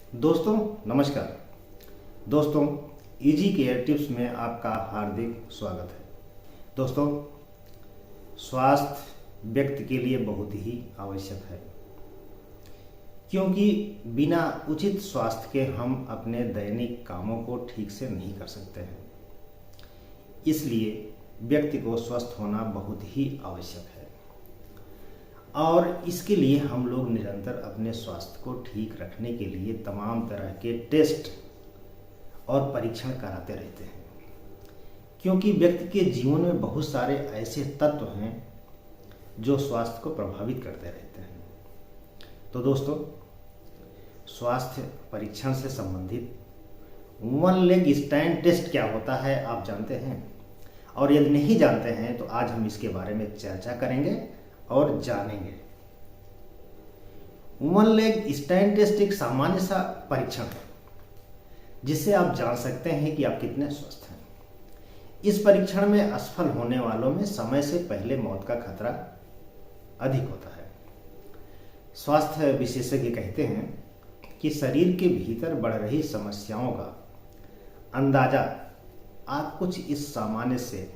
दोस्तों नमस्कार। दोस्तों, इजी केयर टिप्स में आपका हार्दिक स्वागत है। दोस्तों, स्वास्थ्य व्यक्ति के लिए बहुत ही आवश्यक है, क्योंकि बिना उचित स्वास्थ्य के हम अपने दैनिक कामों को ठीक से नहीं कर सकते हैं। इसलिए व्यक्ति को स्वस्थ होना बहुत ही आवश्यक है और इसके लिए हम लोग निरंतर अपने स्वास्थ्य को ठीक रखने के लिए तमाम तरह के टेस्ट और परीक्षण कराते रहते हैं, क्योंकि व्यक्ति के जीवन में बहुत सारे ऐसे तत्व हैं जो स्वास्थ्य को प्रभावित करते रहते हैं। तो दोस्तों, स्वास्थ्य परीक्षण से संबंधित वन लेग स्टैंड टेस्ट क्या होता है आप जानते हैं? और यदि नहीं जानते हैं तो आज हम इसके बारे में चर्चा करेंगे और जानेंगे। वन लेग स्टैंड टेस्ट एक सामान्य सा परीक्षण है जिससे आप जान सकते हैं कि आप कितने स्वस्थ हैं। इस परीक्षण में असफल होने वालों में समय से पहले मौत का खतरा अधिक होता है। स्वास्थ्य विशेषज्ञ कहते हैं कि शरीर के भीतर बढ़ रही समस्याओं का अंदाजा आप कुछ इस सामान्य से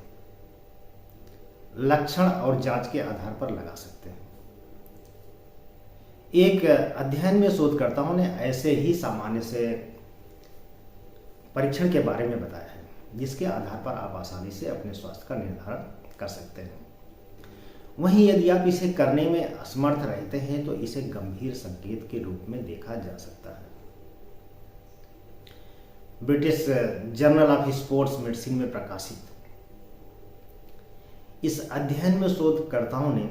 लक्षण और जांच के आधार पर लगा सकते हैं। एक अध्ययन में शोधकर्ताओं ने ऐसे ही सामान्य से परीक्षण के बारे में बताया है, जिसके आधार पर आप आसानी से अपने स्वास्थ्य का निर्धारण कर सकते हैं। वहीं यदि आप इसे करने में असमर्थ रहते हैं तो इसे गंभीर संकेत के रूप में देखा जा सकता है। British journal of sports medicine में प्रकाशित इस अध्ययन में शोधकर्ताओं ने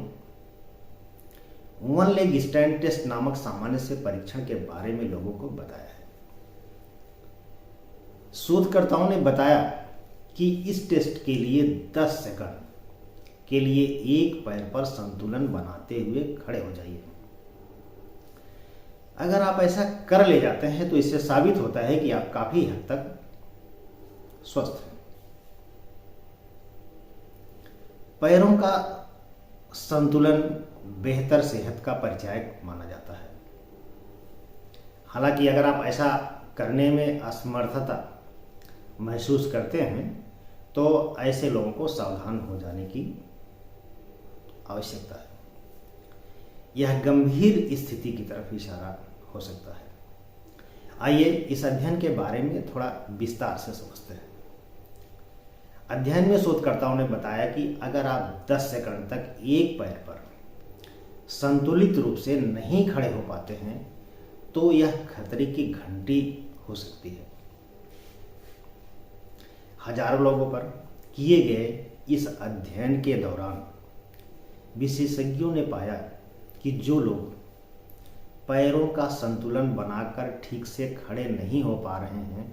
वन लेग स्टैंड टेस्ट नामक सामान्य से परीक्षण के बारे में लोगों को बताया है। शोधकर्ताओं ने बताया कि इस टेस्ट के लिए 10 सेकंड के लिए एक पैर पर संतुलन बनाते हुए खड़े हो जाइए। अगर आप ऐसा कर ले जाते हैं तो इससे साबित होता है कि आप काफी हद तक स्वस्थ हैं। पैरों का संतुलन बेहतर सेहत का परिचायक माना जाता है। हालांकि अगर आप ऐसा करने में असमर्थता महसूस करते हैं तो ऐसे लोगों को सावधान हो जाने की आवश्यकता है। यह गंभीर स्थिति की तरफ इशारा हो सकता है। आइए इस अध्ययन के बारे में थोड़ा विस्तार से समझते हैं। अध्ययन में शोधकर्ताओं ने बताया कि अगर आप 10 सेकंड तक एक पैर पर संतुलित रूप से नहीं खड़े हो पाते हैं तो यह खतरे की घंटी हो सकती है। हजारों लोगों पर किए गए इस अध्ययन के दौरान विशेषज्ञों ने पाया कि जो लोग पैरों का संतुलन बनाकर ठीक से खड़े नहीं हो पा रहे हैं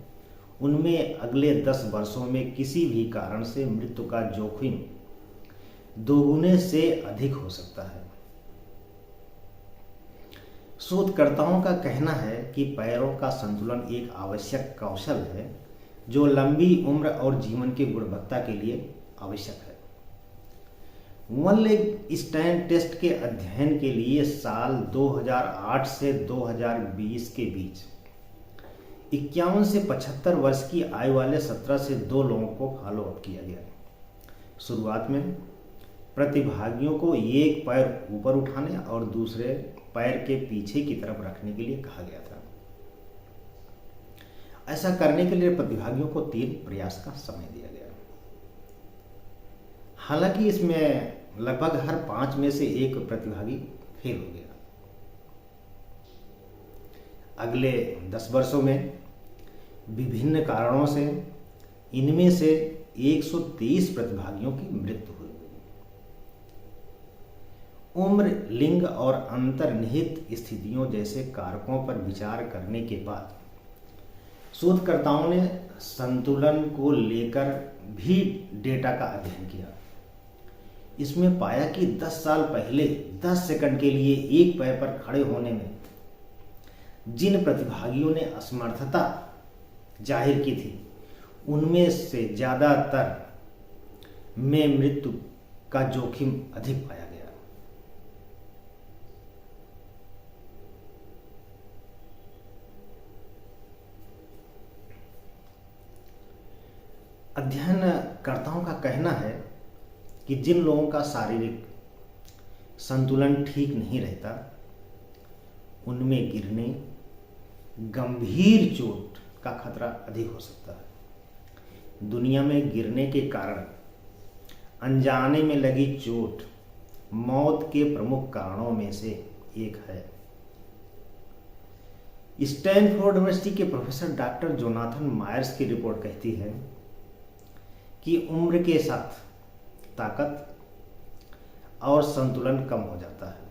उनमें अगले 10 वर्षों में किसी भी कारण से मृत्यु का जोखिम दोगुने से अधिक हो सकता है। शोधकर्ताओं का कहना है कि पैरों का संतुलन एक आवश्यक कौशल है जो लंबी उम्र और जीवन की गुणवत्ता के लिए आवश्यक है। वन लेग स्टैंड टेस्ट के अध्ययन के लिए साल 2008 से 2020 के बीच 51 से 75 वर्ष की आयु वाले 17 से 2 लोगों को फॉलो अप किया गया। शुरुआत में प्रतिभागियों को एक पैर ऊपर उठाने और दूसरे पैर के पीछे की तरफ रखने के लिए कहा गया था। ऐसा करने के लिए प्रतिभागियों को 3 प्रयास का समय दिया गया। हालांकि इसमें लगभग हर 5 में से 1 प्रतिभागी फेल हो गया। अगले 10 वर्षों में विभिन्न कारणों से इनमें से 123 प्रतिभागियों की मृत्यु हुई। उम्र, लिंग और अंतर्निहित स्थितियों जैसे कारकों पर विचार करने के बाद शोधकर्ताओं ने संतुलन को लेकर भी डेटा का अध्ययन किया। इसमें पाया कि 10 साल पहले 10 सेकंड के लिए एक पैर पर खड़े होने में जिन प्रतिभागियों ने असमर्थता जाहिर की थी उनमें से ज्यादातर में मृत्यु का जोखिम अधिक पाया गया। अध्ययनकर्ताओं का कहना है कि जिन लोगों का शारीरिक संतुलन ठीक नहीं रहता उनमें गिरने, गंभीर चोट का खतरा अधिक हो सकता है। दुनिया में गिरने के कारण अनजाने में लगी चोट मौत के प्रमुख कारणों में से एक है। स्टैनफोर्ड यूनिवर्सिटी के प्रोफेसर डॉक्टर जोनाथन मायर्स की रिपोर्ट कहती है कि उम्र के साथ ताकत और संतुलन कम हो जाता है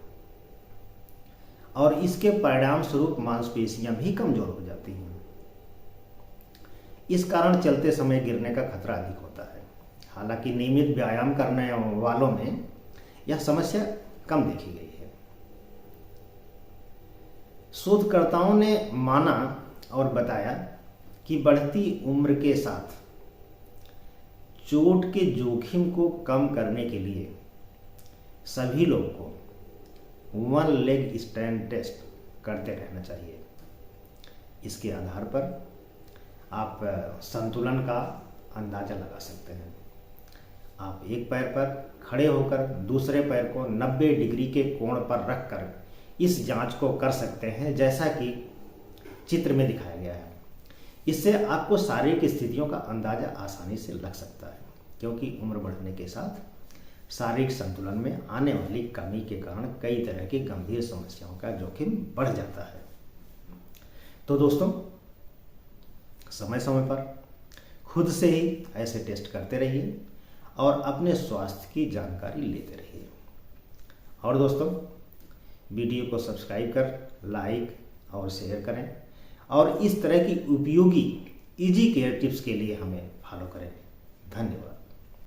और इसके परिणाम स्वरूप मांसपेशियां भी कमजोर हो जाती हैं। इस कारण चलते समय गिरने का खतरा अधिक होता है। हालांकि नियमित व्यायाम करने वालों में यह समस्या कम देखी गई है। शोधकर्ताओं ने माना और बताया कि बढ़ती उम्र के साथ चोट के जोखिम को कम करने के लिए सभी लोग को वन लेग स्टैंड टेस्ट करते रहना चाहिए। इसके आधार पर आप संतुलन का अंदाजा लगा सकते हैं। आप एक पैर पर खड़े होकर दूसरे पैर को 90 डिग्री के कोण पर रखकर इस जांच को कर सकते हैं, जैसा कि चित्र में दिखाया गया है। इससे आपको शारीरिक स्थितियों का अंदाजा आसानी से लग सकता है, क्योंकि उम्र बढ़ने के साथ शारीरिक संतुलन में आने वाली कमी के कारण कई तरह की गंभीर समस्याओं का जोखिम बढ़ जाता है। तो दोस्तों, समय समय पर खुद से ही ऐसे टेस्ट करते रहिए और अपने स्वास्थ्य की जानकारी लेते रहिए। और दोस्तों, वीडियो को सब्सक्राइब कर, लाइक और शेयर करें और इस तरह की उपयोगी इजी केयर टिप्स के लिए हमें फॉलो करें। धन्यवाद।